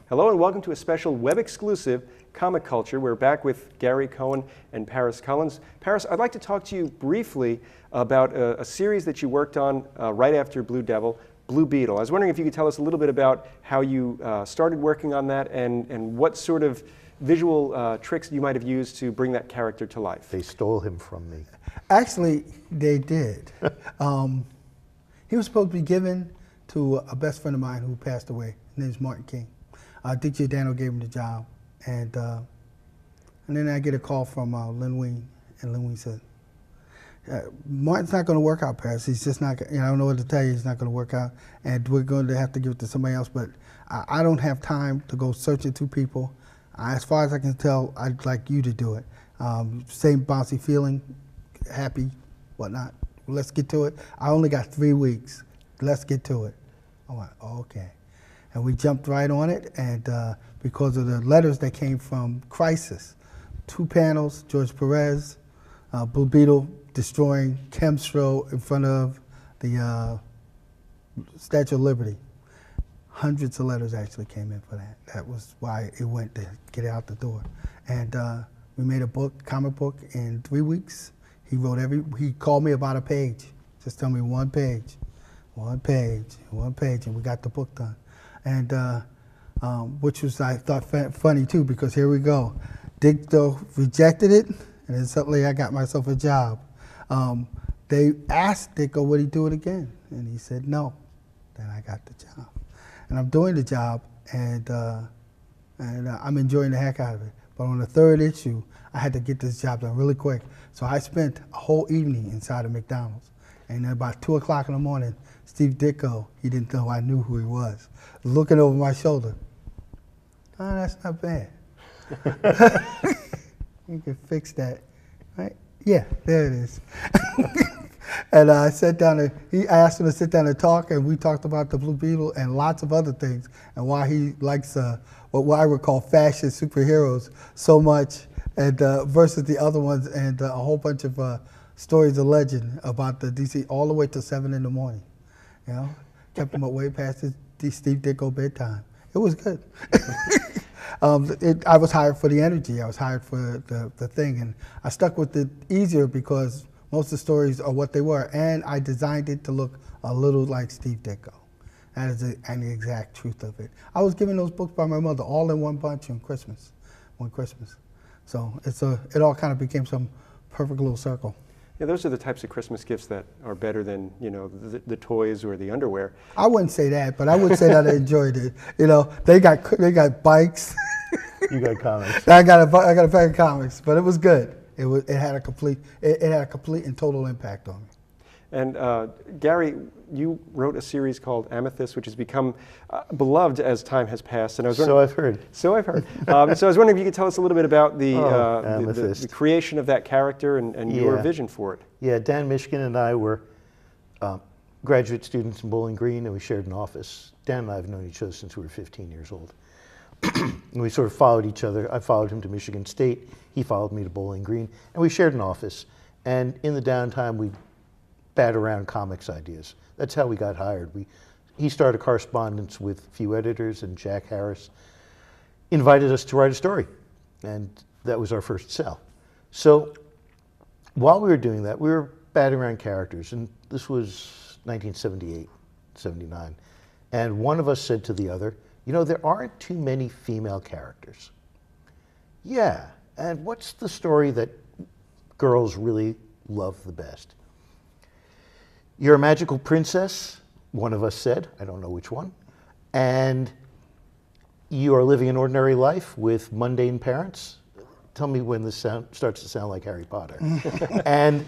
Hello and welcome to a special web-exclusive Comic Culture. We're back with Gary Cohn and Paris Cullins. Paris, I'd like to talk to you briefly about a series that you worked on right after Blue Beetle. I was wondering if you could tell us a little bit about how you started working on that and what sort of visual tricks you might have used to bring that character to life. They stole him from me. Actually, they did. He was supposed to be given to a best friend of mine who passed away. His name's Martin King. Dick Giordano gave him the job, and then I get a call from Lynn Wein, and Lynn Wein said, Martin's not going to work out, Paris. He's just not, I don't know what to tell you, he's not going to work out, and we're going to have to give it to somebody else, but I don't have time to go searching through people. As far as I can tell, I'd like you to do it. Same bouncy feeling, happy, whatnot. Let's get to it. I only got 3 weeks. Let's get to it. I went, okay. And we jumped right on it, and because of the letters that came from Crisis, 2 panels, George Perez, Blue Beetle destroying Chemstro in front of the Statue of Liberty. Hundreds of letters actually came in for that. That was why it went to get it out the door. And we made a book, comic book, in 3 weeks. He called me about a page. Just tell me one page, and we got the book done. And which was, I thought, funny too, because here we go. Ditko rejected it, and then suddenly I got myself a job. They asked Ditko, would he do it again? And he said no. Then I got the job. And I'm doing the job, and I'm enjoying the heck out of it. But on the 3rd issue, I had to get this job done really quick. So I spent a whole evening inside of McDonald's. And then about 2 o'clock in the morning, Steve Ditko, he didn't know I knew who he was, looking over my shoulder. Oh, that's not bad. You can fix that, right? Yeah, there it is. And I sat down and I asked him to sit down and talk, and we talked about the Blue Beetle and lots of other things, and why he likes what I would call fashion superheroes so much, and versus the other ones, and a whole bunch of stories of legend about the DC all the way till 7 in the morning. You know, kept him up way past the Steve Ditko bedtime. It was good. I was hired for the energy. I was hired for the thing, and I stuck with it easier because most of the stories are what they were, and I designed it to look a little like Steve Ditko. That is the exact truth of it. I was given those books by my mother all in one bunch on Christmas, one Christmas. So it all kind of became some perfect little circle. Yeah, those are the types of Christmas gifts that are better than, the toys or the underwear. I wouldn't say that, but I would say that I enjoyed it. They got bikes. You got comics. I got a bag of comics, but it was good. It had a complete and total impact on me. And Gary, you wrote a series called Amethyst, which has become beloved as time has passed. And So I've heard. So I was wondering if you could tell us a little bit about the creation of that character and your vision for it. Yeah, Dan Michigan and I were graduate students in Bowling Green, and we shared an office. Dan and I have known each other since we were 15 years old. And we sort of followed each other. I followed him to Michigan State. He followed me to Bowling Green. And we shared an office. And in the downtime, we'd bat around comics ideas. That's how we got hired. He started correspondence with a few editors, and Jack Harris invited us to write a story. And that was our first sell. So while we were doing that, we were batting around characters. And this was 1978, 79. And one of us said to the other, there aren't too many female characters. Yeah, and what's the story that girls really love the best? You're a magical princess, one of us said, I don't know which one, and you are living an ordinary life with mundane parents. Tell me when this starts to sound like Harry Potter. And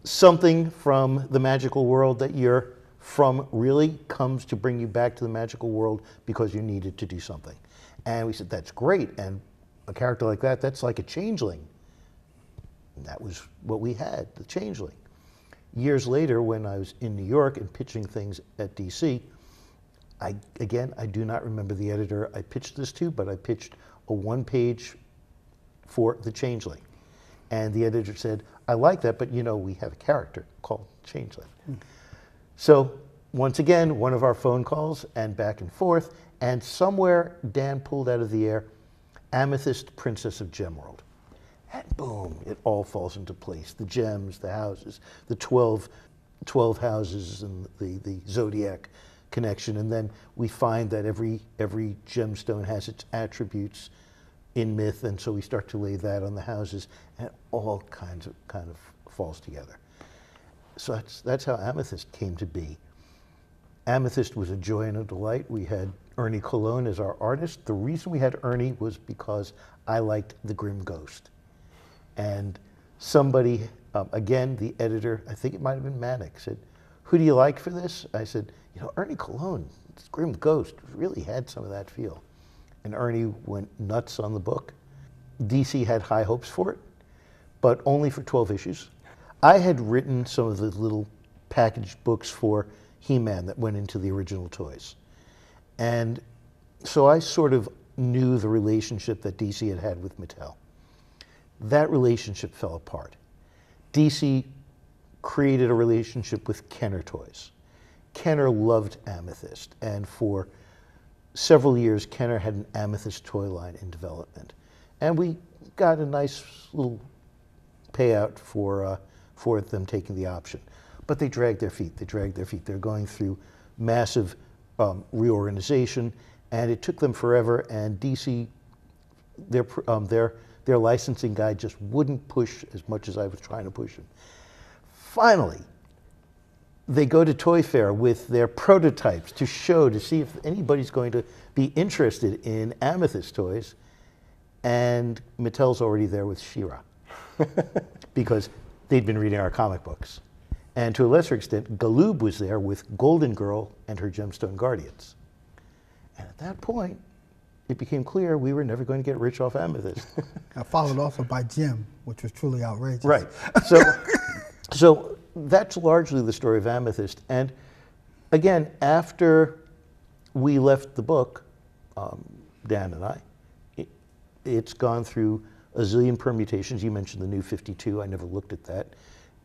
something from the magical world that you're from really comes to bring you back to the magical world because you needed to do something. And we said, that's great. And a character like that, that's like a changeling. And that was what we had, the changeling. Years later, when I was in New York and pitching things at DC, I do not remember the editor I pitched this to, but I pitched a 1-page for the changeling. And the editor said, I like that, but we have a character called Changeling. So once again, one of our phone calls and back and forth, and somewhere Dan pulled out of the air, Amethyst, Princess of Gemworld. And boom, it all falls into place. The gems, the houses, the 12 houses, and the zodiac connection. And then we find that every gemstone has its attributes in myth, and so we start to lay that on the houses, and it all kind of falls together. So that's how Amethyst came to be. Amethyst was a joy and a delight. We had Ernie Colon as our artist. The reason we had Ernie was because I liked the Grim Ghost. And somebody, again, the editor, I think it might have been Manick, said, "Who do you like for this?" I said, Ernie Colon, this Grim Ghost, really had some of that feel. And Ernie went nuts on the book. DC had high hopes for it, but only for 12 issues. I had written some of the little packaged books for He-Man that went into the original toys. And so I sort of knew the relationship that DC had had with Mattel. That relationship fell apart. DC created a relationship with Kenner Toys. Kenner loved Amethyst, and for several years, Kenner had an Amethyst toy line in development. And we got a nice little payout for them taking the option. But they dragged their feet. They're going through massive reorganization, and it took them forever, and DC, their licensing guy just wouldn't push as much as I was trying to push him. Finally, they go to Toy Fair with their prototypes to see if anybody's going to be interested in Amethyst toys, and Mattel's already there with She-Ra because they'd been reading our comic books. And to a lesser extent, Galoob was there with Golden Girl and her Gemstone Guardians. And at that point, it became clear we were never going to get rich off Amethyst. Followed also by Jim, which was truly outrageous. Right. So that's largely the story of Amethyst. And again, after we left the book, Dan and I, it's gone through a zillion permutations. You mentioned the new 52. I never looked at that.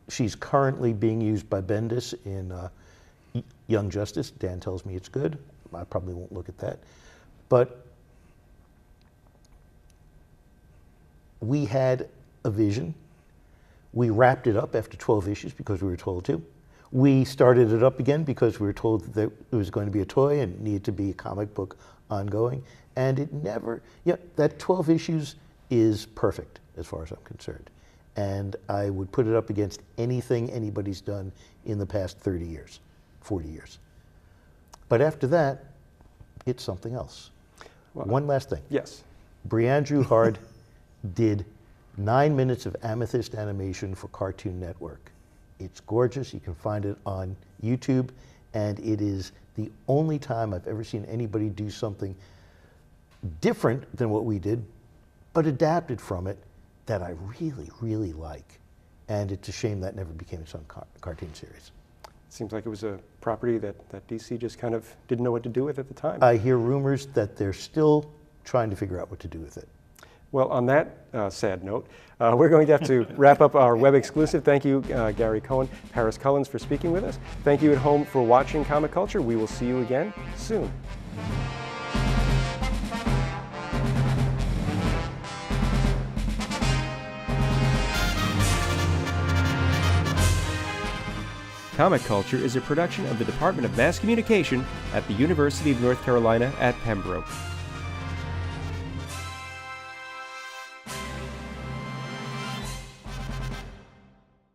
She's currently being used by Bendis in Young Justice. Dan tells me it's good. I probably won't look at that. But we had a vision. We wrapped it up after 12 issues because we were told to. We started it up again because we were told that it was going to be a toy and it needed to be a comic book ongoing. And it never, that 12 issues is perfect as far as I'm concerned. And I would put it up against anything anybody's done in the past 30 years, 40 years. But after that, it's something else. Well, one last thing. Yes. Brianne Druhard did 9 minutes of Amethyst animation for Cartoon Network. It's gorgeous. You can find it on YouTube, and it is the only time I've ever seen anybody do something different than what we did, but adapted from it that I really, really like. And it's a shame that never became its own cartoon series. Seems like it was a property that DC just kind of didn't know what to do with at the time. I hear rumors that they're still trying to figure out what to do with it. Well, on that sad note, we're going to have to wrap up our web exclusive. Thank you, Gary Cohn, Paris Cullins, for speaking with us. Thank you at home for watching Comic Culture. We will see you again soon. Comic Culture is a production of the Department of Mass Communication at the University of North Carolina at Pembroke.